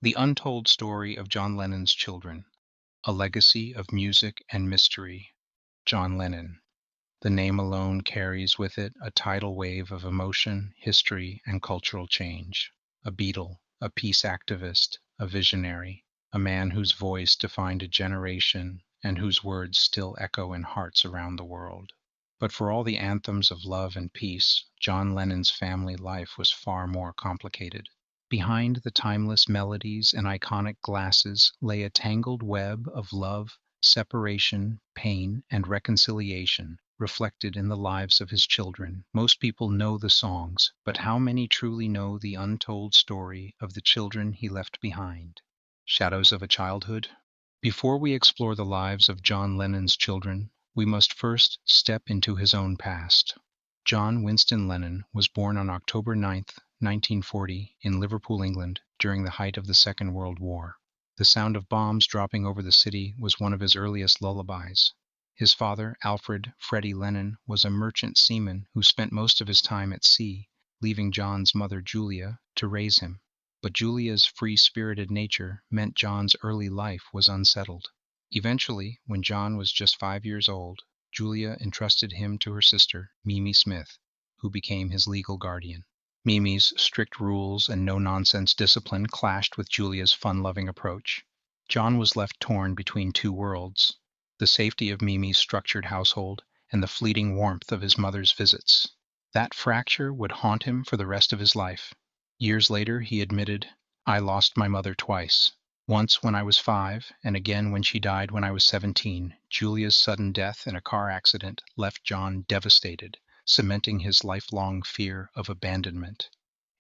The Untold Story of John Lennon's Children, a Legacy of Music and Mystery. John Lennon. The name alone carries with it a tidal wave of emotion, history, and cultural change. A Beatle, a peace activist, a visionary, a man whose voice defined a generation and whose words still echo in hearts around the world. But for all the anthems of love and peace, John Lennon's family life was far more complicated. Behind the timeless melodies and iconic glasses lay a tangled web of love, separation, pain, and reconciliation, reflected in the lives of his children. Most people know the songs, but how many truly know the untold story of the children he left behind? Shadows of a Childhood? Before we explore the lives of John Lennon's children, we must first step into his own past. John Winston Lennon was born on October 9th, 1940, in Liverpool, England, during the height of the Second World War. The sound of bombs dropping over the city was one of his earliest lullabies. His father, Alfred "Freddie" Lennon, was a merchant seaman who spent most of his time at sea, leaving John's mother, Julia, to raise him. But Julia's free-spirited nature meant John's early life was unsettled. Eventually, when John was just 5 years old, Julia entrusted him to her sister, Mimi Smith, who became his legal guardian. Mimi's strict rules and no-nonsense discipline clashed with Julia's fun-loving approach. John was left torn between two worlds: the safety of Mimi's structured household and the fleeting warmth of his mother's visits. That fracture would haunt him for the rest of his life. Years later, he admitted, "I lost my mother twice. Once when I was 5, and again when she died when I was 17. Julia's sudden death in a car accident left John devastated, cementing his lifelong fear of abandonment."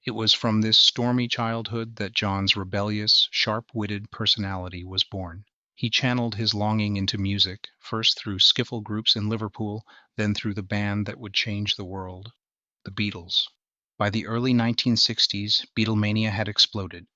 It was from this stormy childhood that John's rebellious, sharp-witted personality was born. He channeled his longing into music, first through skiffle groups in Liverpool, then through the band that would change the world, the Beatles. By the early 1960s, Beatlemania had exploded.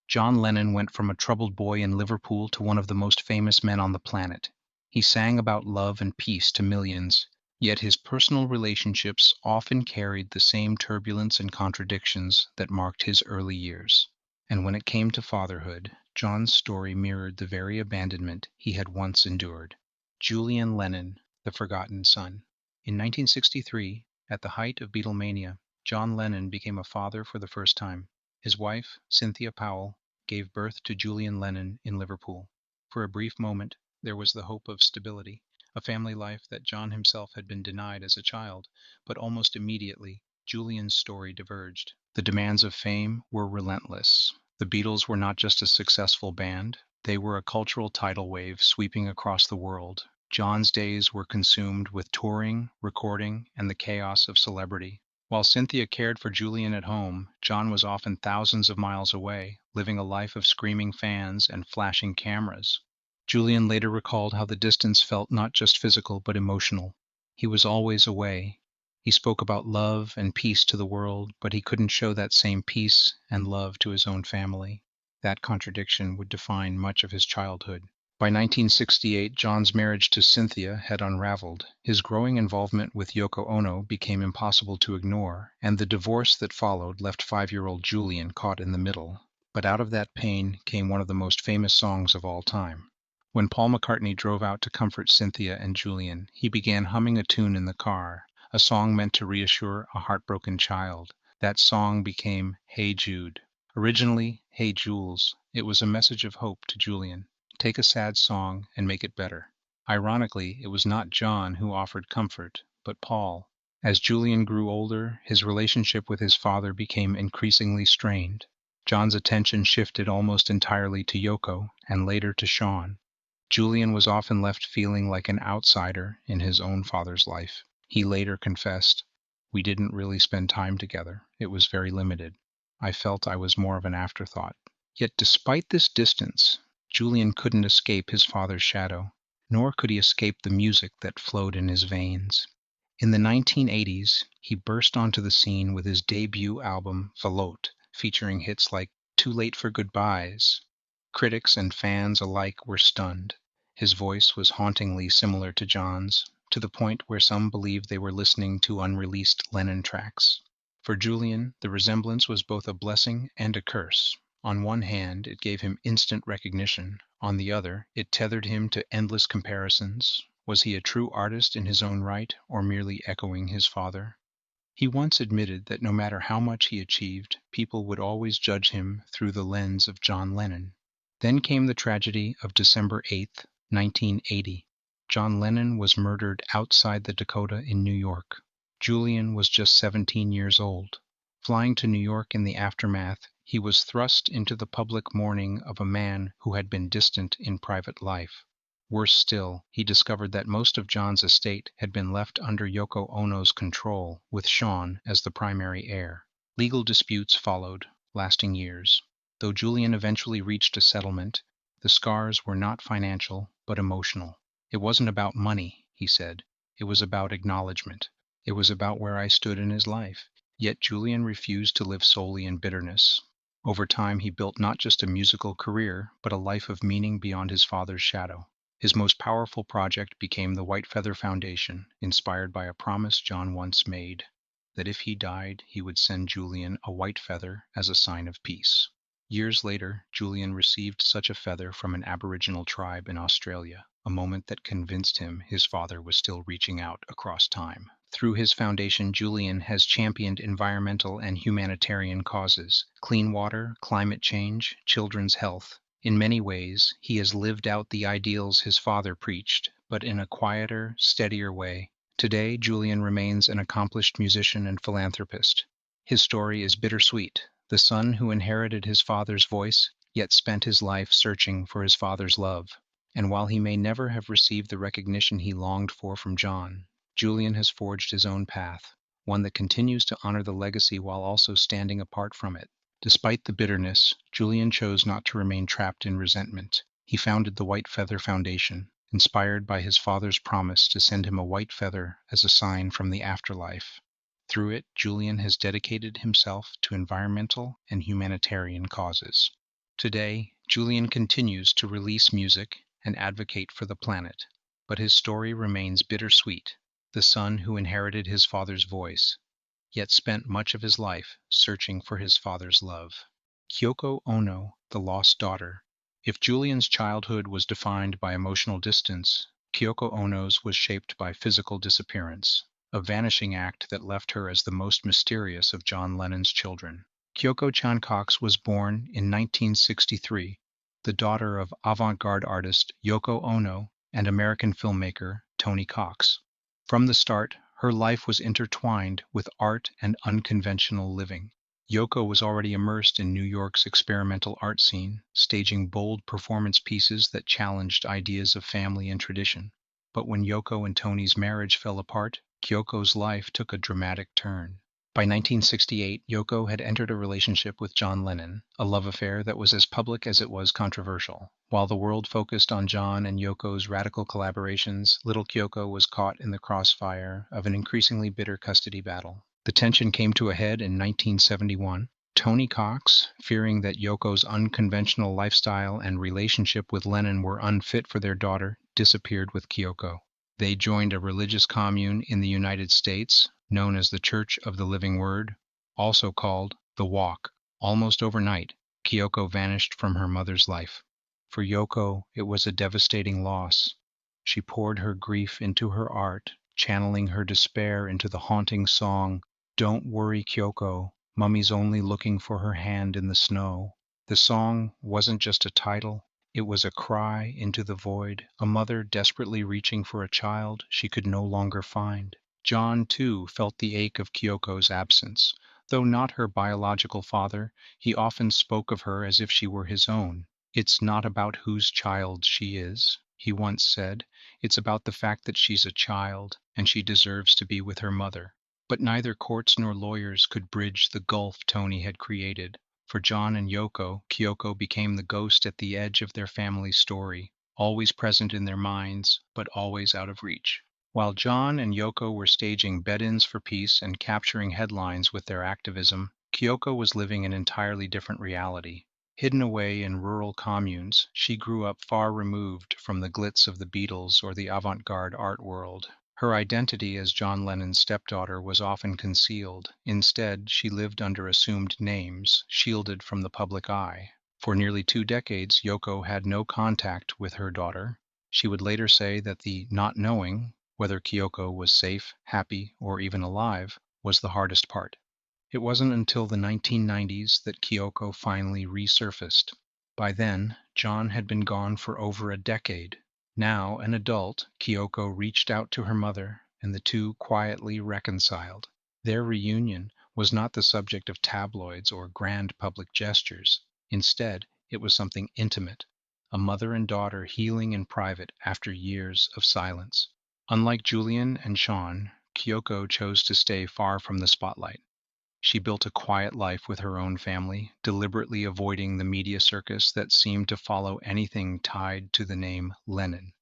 John Lennon went from a troubled boy in Liverpool to one of the most famous men on the planet. He sang about love and peace to millions, yet his personal relationships often carried the same turbulence and contradictions that marked his early years. And when it came to fatherhood, John's story mirrored the very abandonment he had once endured. Julian Lennon, the forgotten son. In 1963, at the height of Beatlemania, John Lennon became a father for the first time. His wife, Cynthia Powell, gave birth to Julian Lennon in Liverpool. For a brief moment, there was the hope of stability, a family life that John himself had been denied as a child, but almost immediately, Julian's story diverged. The demands of fame were relentless. The Beatles were not just a successful band, they were a cultural tidal wave sweeping across the world. John's days were consumed with touring, recording, and the chaos of celebrity. While Cynthia cared for Julian at home, John was often thousands of miles away, living a life of screaming fans and flashing cameras. Julian later recalled how the distance felt not just physical but emotional. He was always away. He spoke about love and peace to the world, but he couldn't show that same peace and love to his own family. That contradiction would define much of his childhood. By 1968, John's marriage to Cynthia had unraveled. His growing involvement with Yoko Ono became impossible to ignore, and the divorce that followed left 5-year-old Julian caught in the middle. But out of that pain came one of the most famous songs of all time. When Paul McCartney drove out to comfort Cynthia and Julian, he began humming a tune in the car, a song meant to reassure a heartbroken child. That song became "Hey Jude." Originally, "Hey Jules," it was a message of hope to Julian. Take a sad song and make it better. Ironically, it was not John who offered comfort, but Paul. As Julian grew older, his relationship with his father became increasingly strained. John's attention shifted almost entirely to Yoko, and later to Sean. Julian was often left feeling like an outsider in his own father's life. He later confessed, "We didn't really spend time together. It was very limited. I felt I was more of an afterthought." Yet despite this distance, Julian couldn't escape his father's shadow, nor could he escape the music that flowed in his veins. In the 1980s, he burst onto the scene with his debut album, Velote, featuring hits like "Too Late for Goodbyes." Critics and fans alike were stunned. His voice was hauntingly similar to John's, to the point where some believed they were listening to unreleased Lennon tracks. For Julian, the resemblance was both a blessing and a curse. On one hand, it gave him instant recognition. On the other, it tethered him to endless comparisons. Was he a true artist in his own right, or merely echoing his father? He once admitted that no matter how much he achieved, people would always judge him through the lens of John Lennon. Then came the tragedy of December 8, 1980. John Lennon was murdered outside the Dakota in New York. Julian was just 17 years old. Flying to New York in the aftermath, he was thrust into the public mourning of a man who had been distant in private life. Worse still, he discovered that most of John's estate had been left under Yoko Ono's control, with Sean as the primary heir. Legal disputes followed, lasting years. Though Julian eventually reached a settlement, the scars were not financial, but emotional. It wasn't about money, he said. It was about acknowledgement. It was about where I stood in his life. Yet Julian refused to live solely in bitterness. Over time, he built not just a musical career, but a life of meaning beyond his father's shadow. His most powerful project became the White Feather Foundation, inspired by a promise John once made, that if he died, he would send Julian a white feather as a sign of peace. Years later, Julian received such a feather from an Aboriginal tribe in Australia, a moment that convinced him his father was still reaching out across time. Through his foundation, Julian has championed environmental and humanitarian causes: clean water, climate change, children's health. In many ways, he has lived out the ideals his father preached, but in a quieter, steadier way. Today, Julian remains an accomplished musician and philanthropist. His story is bittersweet: the son who inherited his father's voice, yet spent his life searching for his father's love. And while he may never have received the recognition he longed for from John, Julian has forged his own path, one that continues to honor the legacy while also standing apart from it. Despite the bitterness, Julian chose not to remain trapped in resentment. He founded the White Feather Foundation, inspired by his father's promise to send him a white feather as a sign from the afterlife. Through it, Julian has dedicated himself to environmental and humanitarian causes. Today, Julian continues to release music and advocate for the planet, but his story remains bittersweet: the son who inherited his father's voice, yet spent much of his life searching for his father's love. Yoko Ono, the lost daughter. If Julian's childhood was defined by emotional distance, Yoko Ono's was shaped by physical disappearance, a vanishing act that left her as the most mysterious of John Lennon's children. Kyoko-chan Cox was born in 1963, the daughter of avant-garde artist Yoko Ono and American filmmaker Tony Cox. From the start, her life was intertwined with art and unconventional living. Yoko was already immersed in New York's experimental art scene, staging bold performance pieces that challenged ideas of family and tradition. But when Yoko and Tony's marriage fell apart, Kyoko's life took a dramatic turn. By 1968, Yoko had entered a relationship with John Lennon, a love affair that was as public as it was controversial. While the world focused on John and Yoko's radical collaborations, little Kyoko was caught in the crossfire of an increasingly bitter custody battle. The tension came to a head in 1971. Tony Cox, fearing that Yoko's unconventional lifestyle and relationship with Lennon were unfit for their daughter, disappeared with Kyoko. They joined a religious commune in the United States, known as the Church of the Living Word, also called The Walk. Almost overnight, Kyoko vanished from her mother's life. For Yoko, it was a devastating loss. She poured her grief into her art, channeling her despair into the haunting song, "Don't Worry, Kyoko, Mummy's only looking for her hand in the snow." The song wasn't just a title. It was a cry into the void, a mother desperately reaching for a child she could no longer find. John, too, felt the ache of Kyoko's absence. Though not her biological father, he often spoke of her as if she were his own. "It's not about whose child she is," he once said. "It's about the fact that she's a child, and she deserves to be with her mother." But neither courts nor lawyers could bridge the gulf Tony had created. For John and Yoko, Kyoko became the ghost at the edge of their family's story, always present in their minds, but always out of reach. While John and Yoko were staging bed-ins for peace and capturing headlines with their activism, Kyoko was living an entirely different reality. Hidden away in rural communes, she grew up far removed from the glitz of the Beatles or the avant-garde art world. Her identity as John Lennon's stepdaughter was often concealed. Instead, she lived under assumed names, shielded from the public eye. For nearly 2 decades, Yoko had no contact with her daughter. She would later say that the not knowing whether Kyoko was safe, happy, or even alive was the hardest part. It wasn't until the 1990s that Kyoko finally resurfaced. By then, John had been gone for over a decade. Now an adult, Kyoko reached out to her mother, and the two quietly reconciled. Their reunion was not the subject of tabloids or grand public gestures. Instead, it was something intimate, a mother and daughter healing in private after years of silence. Unlike Julian and Sean, Kyoko chose to stay far from the spotlight. She built a quiet life with her own family, deliberately avoiding the media circus that seemed to follow anything tied to the name Lennon.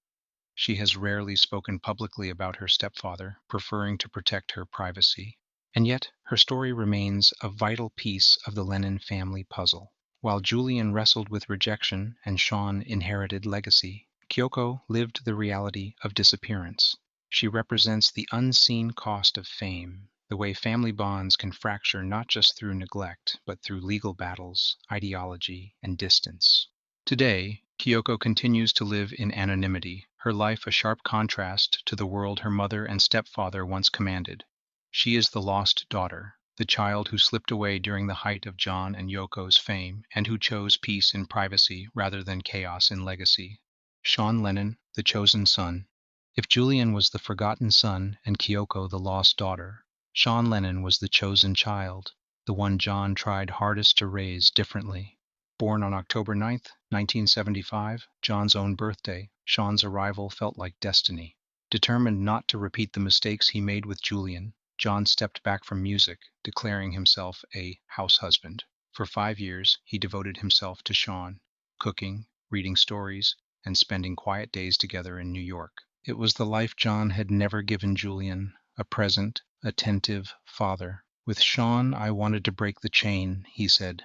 She has rarely spoken publicly about her stepfather, preferring to protect her privacy. And yet, her story remains a vital piece of the Lennon family puzzle. While Julian wrestled with rejection and Sean inherited legacy, Kyoko lived the reality of disappearance. She represents the unseen cost of fame, the way family bonds can fracture not just through neglect, but through legal battles, ideology, and distance. Today, Kyoko continues to live in anonymity, her life a sharp contrast to the world her mother and stepfather once commanded. She is the lost daughter, the child who slipped away during the height of John and Yoko's fame, and who chose peace in privacy rather than chaos in legacy. Sean Lennon, the chosen son. If Julian was the forgotten son and Kyoko the lost daughter, Sean Lennon was the chosen child, the one John tried hardest to raise differently. Born on October 9th, 1975, John's own birthday, Sean's arrival felt like destiny. Determined not to repeat the mistakes he made with Julian, John stepped back from music, declaring himself a house husband. For 5 years, he devoted himself to Sean, cooking, reading stories, and spending quiet days together in New York. It was the life John had never given Julian, a present, attentive father. With Sean, I wanted to break the chain, he said.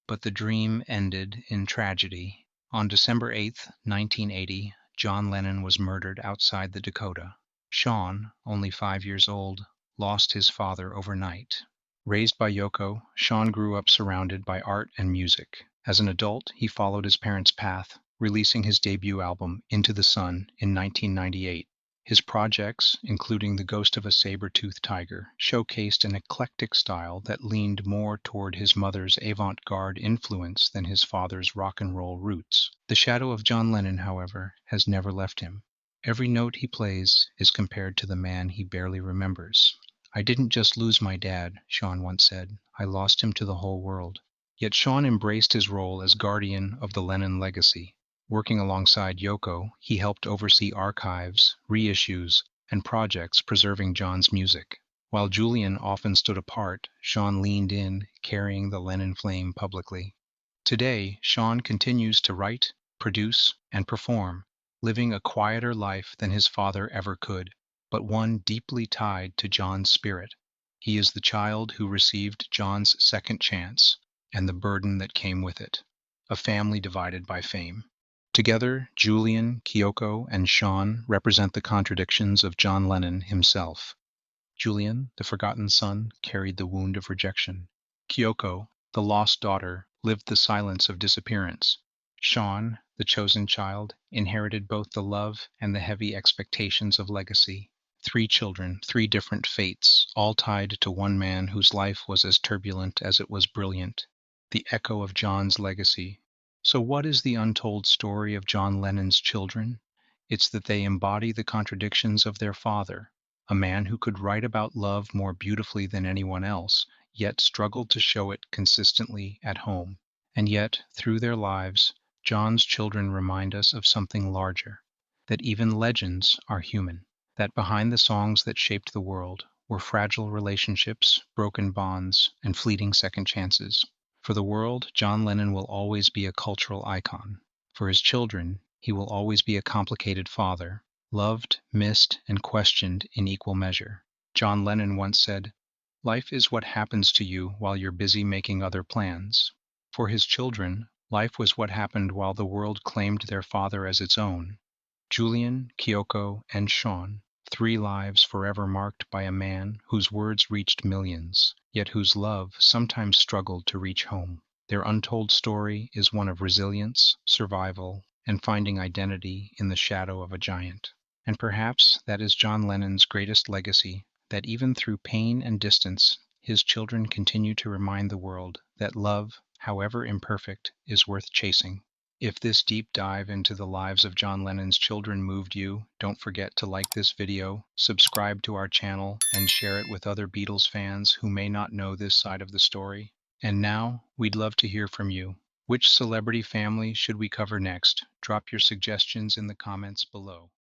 But the dream ended in tragedy. On December 8th, 1980, John Lennon was murdered outside the Dakota. Sean, only 5 years old, lost his father overnight. Raised by Yoko, Sean grew up surrounded by art and music. As an adult, he followed his parents' path, releasing his debut album, Into the Sun, in 1998. His projects, including The Ghost of a Saber-Toothed Tiger, showcased an eclectic style that leaned more toward his mother's avant-garde influence than his father's rock and roll roots. The shadow of John Lennon, however, has never left him. Every note he plays is compared to the man he barely remembers. I didn't just lose my dad, Sean once said. I lost him to the whole world. Yet Sean embraced his role as guardian of the Lennon legacy. Working alongside Yoko, he helped oversee archives, reissues, and projects preserving John's music. While Julian often stood apart, Sean leaned in, carrying the Lennon flame publicly. Today, Sean continues to write, produce, and perform, living a quieter life than his father ever could, but one deeply tied to John's spirit. He is the child who received John's second chance, and the burden that came with it, a family divided by fame. Together, Julian, Kyoko, and Sean represent the contradictions of John Lennon himself. Julian, the forgotten son, carried the wound of rejection. Kyoko, the lost daughter, lived the silence of disappearance. Sean, the chosen child, inherited both the love and the heavy expectations of legacy. 3 children, 3 different fates, all tied to one man whose life was as turbulent as it was brilliant. The echo of John's legacy. So what is the untold story of John Lennon's children? It's that they embody the contradictions of their father, a man who could write about love more beautifully than anyone else, yet struggled to show it consistently at home. And yet, through their lives, John's children remind us of something larger, that even legends are human, that behind the songs that shaped the world were fragile relationships, broken bonds, and fleeting second chances. For the world, John Lennon will always be a cultural icon. For his children, he will always be a complicated father, loved, missed, and questioned in equal measure. John Lennon once said, "Life is what happens to you while you're busy making other plans." For his children, life was what happened while the world claimed their father as its own. Julian, Kyoko, and Sean, 3 lives forever marked by a man whose words reached millions, yet whose love sometimes struggled to reach home. Their untold story is one of resilience, survival, and finding identity in the shadow of a giant. And perhaps that is John Lennon's greatest legacy, that even through pain and distance, his children continue to remind the world that love, however imperfect, is worth chasing. If this deep dive into the lives of John Lennon's children moved you, don't forget to like this video, subscribe to our channel, and share it with other Beatles fans who may not know this side of the story. And now, we'd love to hear from you. Which celebrity family should we cover next? Drop your suggestions in the comments below.